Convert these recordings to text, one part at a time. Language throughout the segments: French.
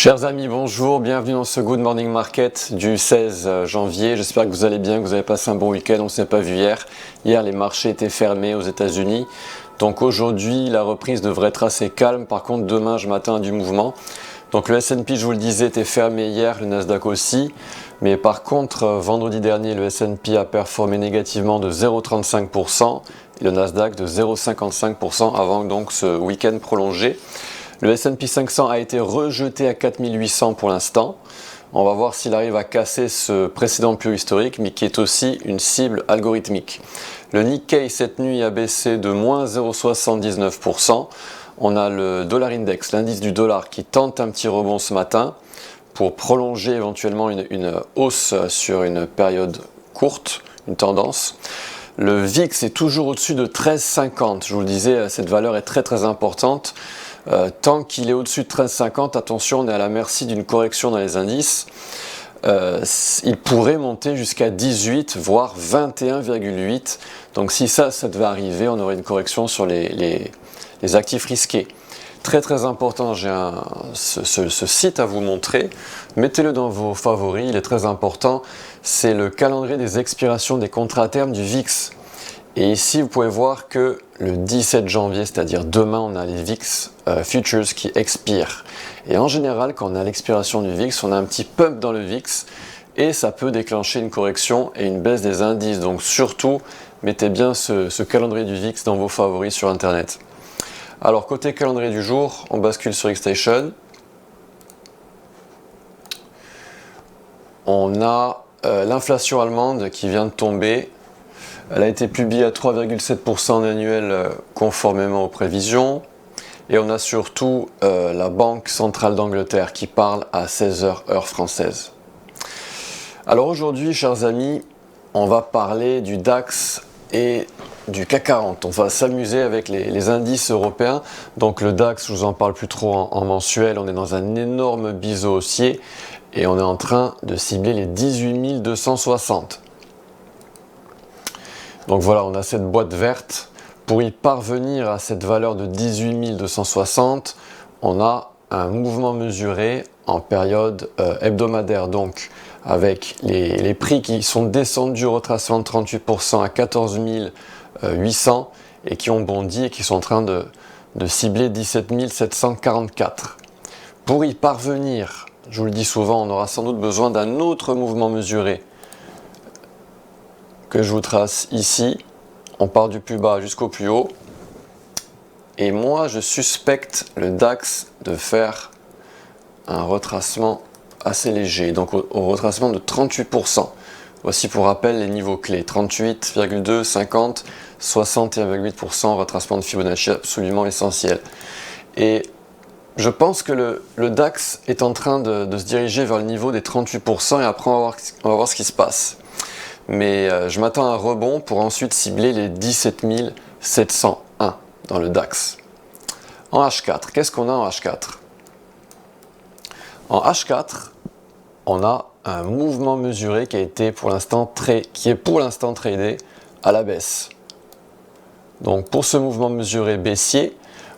Chers amis, bonjour, bienvenue dans ce Good Morning Market du 16 janvier. J'espère que vous allez bien, que vous avez passé un bon week-end. On ne s'est pas vu hier. Hier, les marchés étaient fermés aux États-Unis. Donc aujourd'hui, la reprise devrait être assez calme. Par contre, demain, je m'attends à du mouvement. Donc le S&P, je vous le disais, était fermé hier, le Nasdaq aussi. Mais par contre, vendredi dernier, le S&P a performé négativement de 0,35% et le Nasdaq de 0,55% avant donc ce week-end prolongé. Le S&P 500 a été rejeté à 4800 pour l'instant. On va voir s'il arrive à casser ce précédent plus haut historique, mais qui est aussi une cible algorithmique. Le Nikkei cette nuit a baissé de moins 0,79%. On a le dollar index, l'indice du dollar, qui tente un petit rebond ce matin pour prolonger éventuellement une hausse sur une période courte, une tendance. Le VIX est toujours au-dessus de 13,50. Je vous le disais, cette valeur est très importante. Tant qu'il est au-dessus de 13,50, attention, on est à la merci d'une correction dans les indices. Il pourrait monter jusqu'à 18, voire 21,8. Donc si ça devait arriver, on aurait une correction sur les actifs risqués. Très important, j'ai ce site à vous montrer. Mettez-le dans vos favoris, il est très important. C'est le calendrier des expirations des contrats à terme du VIX. Et ici, vous pouvez voir que le 17 janvier, c'est-à-dire demain, on a les VIX Futures qui expirent. Et en général, quand on a l'expiration du VIX, on a un petit pump dans le VIX et ça peut déclencher une correction et une baisse des indices. Donc surtout, mettez bien ce calendrier du VIX dans vos favoris sur Internet. Alors, côté calendrier du jour, on bascule sur Xstation. On a l'inflation allemande qui vient de tomber. Elle a été publiée à 3,7% en annuel conformément aux prévisions. Et on a surtout la Banque centrale d'Angleterre qui parle à 16h heure française. Alors aujourd'hui, chers amis, on va parler du DAX et du CAC 40. On va s'amuser avec les indices européens. Donc le DAX, je vous en parle plus trop en mensuel. On est dans un énorme biseau haussier et on est en train de cibler les 18 260. Donc voilà, on a cette boîte verte. Pour y parvenir à cette valeur de 18 260, on a un mouvement mesuré en période hebdomadaire. Donc avec les prix qui sont descendus au retracement de 38% à 14 800 et qui ont bondi et qui sont en train de cibler 17 744. Pour y parvenir, je vous le dis souvent, on aura sans doute besoin d'un autre mouvement mesuré que je vous trace ici. On part du plus bas jusqu'au plus haut. Et moi, je suspecte le DAX de faire un retracement assez léger, donc au retracement de 38%. Voici pour rappel les niveaux clés, 38,2, 50, 61,8%, retracement de Fibonacci absolument essentiel. Et je pense que le DAX est en train de se diriger vers le niveau des 38% et après on va voir ce qui se passe. Mais je m'attends à un rebond pour ensuite cibler les 17 701 dans le DAX. En H4, qu'est-ce qu'on a en H4? En H4, on a un mouvement mesuré qui est pour l'instant tradé à la baisse. Donc pour ce mouvement mesuré baissier,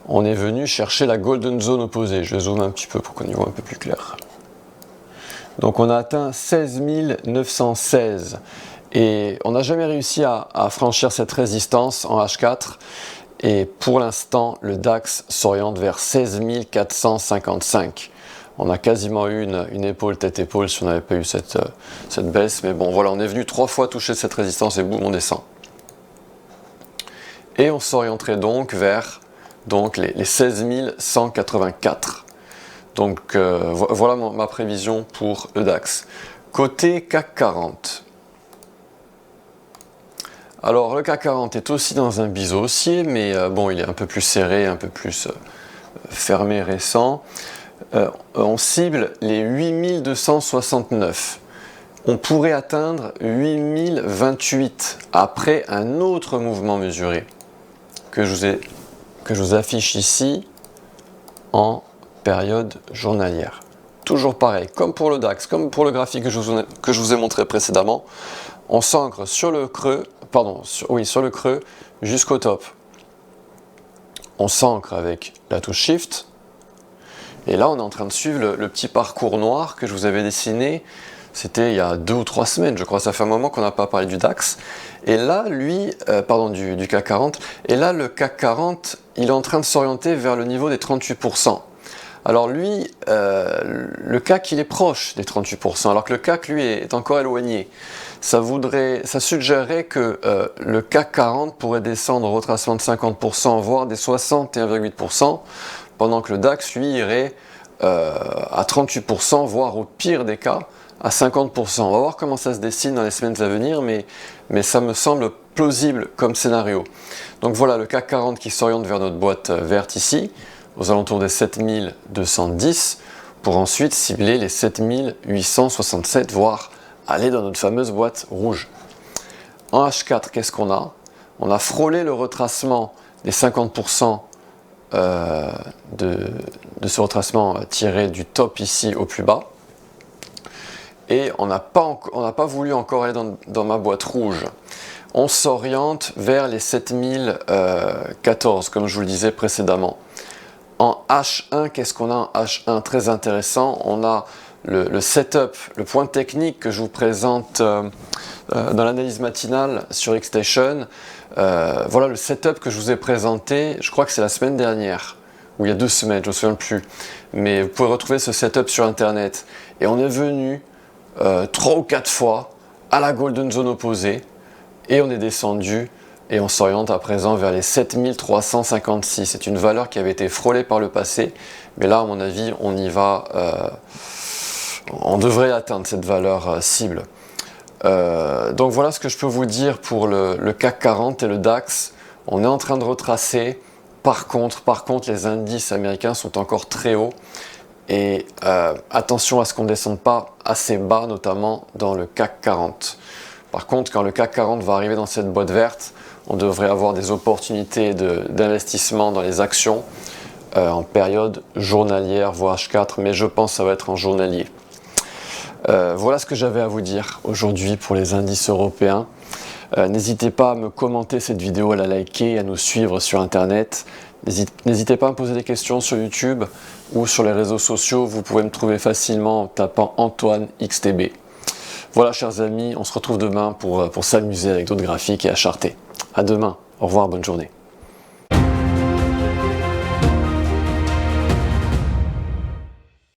on est venu chercher la golden zone opposée. Je zoome un petit peu pour qu'on y voit un peu plus clair. Donc on a atteint 16 916 et on n'a jamais réussi à franchir cette résistance en H4 et pour l'instant le DAX s'oriente vers 16 455. On a quasiment eu une épaule tête-épaule si on n'avait pas eu cette baisse, mais bon voilà, on est venu 3 fois toucher cette résistance et boum, on descend. Et on s'orienterait donc vers les 16 184. Donc voilà ma prévision pour le DAX. Côté CAC 40. Alors le CAC 40 est aussi dans un biseau haussier, mais bon, il est un peu plus serré, un peu plus fermé, récent. On cible les 8269. On pourrait atteindre 8028 après un autre mouvement mesuré que je vous affiche ici en période journalière. Toujours pareil, comme pour le DAX, comme pour le graphique que je vous ai montré précédemment, on s'ancre sur le creux, sur le creux jusqu'au top. On s'ancre avec la touche Shift Et là, on est en train de suivre le petit parcours noir que je vous avais dessiné. C'était il y a 2 ou 3 semaines, je crois. Ça fait un moment qu'on n'a pas parlé du DAX. Et là, du CAC 40. Et là, le CAC 40, il est en train de s'orienter vers le niveau des 38%. Alors lui, le CAC, il est proche des 38%, alors que le CAC, lui, est encore éloigné. Ça suggérerait que le CAC 40 pourrait descendre au retracement de 50%, voire des 61,8%, pendant que le DAX, lui, irait à 38%, voire au pire des cas, à 50%. On va voir comment ça se dessine dans les semaines à venir, mais ça me semble plausible comme scénario. Donc voilà, le CAC 40 qui s'oriente vers notre boîte verte ici, aux alentours des 7210, pour ensuite cibler les 7867, voire aller dans notre fameuse boîte rouge. En H4, qu'est-ce qu'on a? On a frôlé le retracement des 50% de ce retracement tiré du top ici au plus bas. Et on n'a pas voulu encore aller dans ma boîte rouge. On s'oriente vers les 7014, comme je vous le disais précédemment. En H1, qu'est-ce qu'on a en H1? Très intéressant, on a le setup, le point technique que je vous présente dans l'analyse matinale sur Xstation. Voilà le setup que je vous ai présenté, je crois que c'est la semaine dernière, ou il y a 2 semaines, je ne me souviens plus. Mais vous pouvez retrouver ce setup sur Internet. Et on est venu 3 ou 4 fois à la Golden Zone opposée, et on est descendu. Et on s'oriente à présent vers les 7356. C'est une valeur qui avait été frôlée par le passé, mais là, à mon avis, on y va. On devrait atteindre cette valeur cible. Donc voilà ce que je peux vous dire pour le CAC 40 et le DAX. On est en train de retracer. Par contre, les indices américains sont encore très hauts. Et attention à ce qu'on ne descende pas assez bas, notamment dans le CAC 40. Par contre, quand le CAC 40 va arriver dans cette boîte verte, on devrait avoir des opportunités d'investissement dans les actions en période journalière, voire H4, mais je pense que ça va être en journalier. Voilà ce que j'avais à vous dire aujourd'hui pour les indices européens. N'hésitez pas à me commenter cette vidéo, à la liker, à nous suivre sur Internet. N'hésitez pas à me poser des questions sur YouTube ou sur les réseaux sociaux. Vous pouvez me trouver facilement en tapant Antoine XTB. Voilà, chers amis, on se retrouve demain pour s'amuser avec d'autres graphiques et à charter. À demain, au revoir, bonne journée.